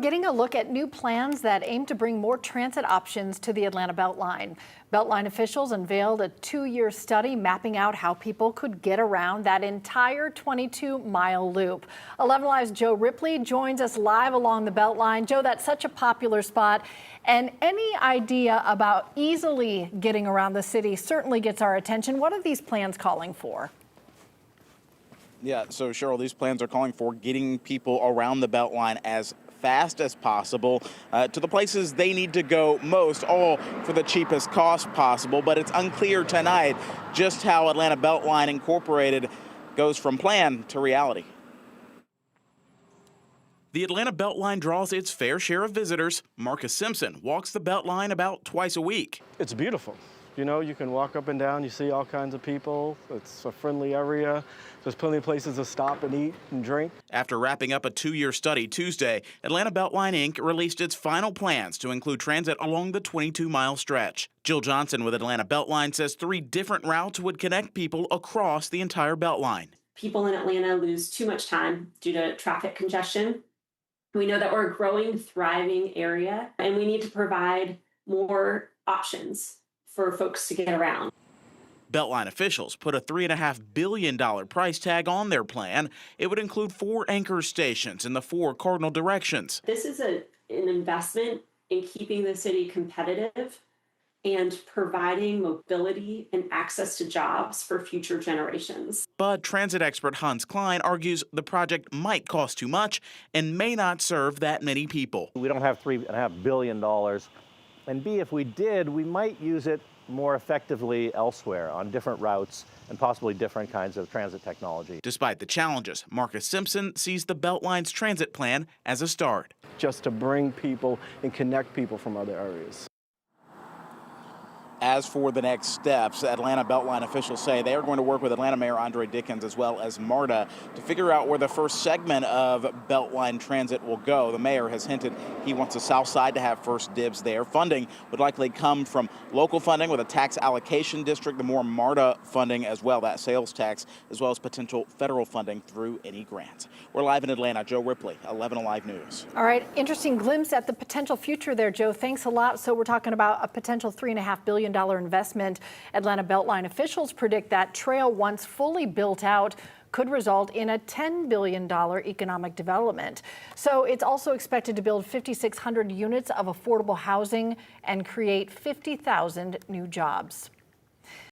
Getting a look at new plans that aim to bring more transit options to the Atlanta Beltline. Beltline officials unveiled a 2-year study mapping out how people could get around that entire 22-mile loop. 11 Alive's Joe Ripley joins us live along the Beltline. Joe, that's such a popular spot, and any idea about easily getting around the city certainly gets our attention. What are these plans calling for? Yeah, so Cheryl, these plans are calling for getting people around the Beltline as fast as possible to the places they need to go most, all for the cheapest cost possible. But it's unclear tonight just how Atlanta Beltline Incorporated goes from plan to reality. The Atlanta Beltline draws its fair share of visitors. Marcus Simpson walks the Beltline about twice a week. It's beautiful. You know, you can walk up and down, you see all kinds of people. It's a friendly area. There's plenty of places to stop and eat and drink. After wrapping up a 2-year study Tuesday, Atlanta Beltline Inc. released its final plans to include transit along the 22-mile stretch. Jill Johnson with Atlanta Beltline says 3 different routes would connect people across the entire Beltline. People in Atlanta lose too much time due to traffic congestion. We know that we're a growing, thriving area, and we need to provide more options for folks to get around. Beltline officials put a $3.5 billion price tag on their plan. It would include 4 anchor stations in the 4 cardinal directions. This is an investment in keeping the city competitive and providing mobility and access to jobs for future generations. But transit expert Hans Klein argues the project might cost too much and may not serve that many people. We don't have $3.5 billion. And B, if we did, we might use it more effectively elsewhere on different routes and possibly different kinds of transit technology. Despite the challenges, Marcus Simpson sees the Beltline's transit plan as a start. Just to bring people and connect people from other areas. As for the next steps, Atlanta Beltline officials say they are going to work with Atlanta Mayor Andre Dickens as well as MARTA to figure out where the first segment of Beltline transit will go. The mayor has hinted he wants the South Side to have first dibs there. Funding would likely come from local funding with a tax allocation district, the more MARTA funding as well, that sales tax, as well as potential federal funding through any grants. We're live in Atlanta. Joe Ripley, 11 Alive News. All right, interesting glimpse at the potential future there, Joe. Thanks a lot. So we're talking about a potential $3.5 billion investment. Atlanta Beltline officials predict that trail, once fully built out, could result in a $10 billion economic development. So it's also expected to build 5,600 units of affordable housing and create 50,000 new jobs.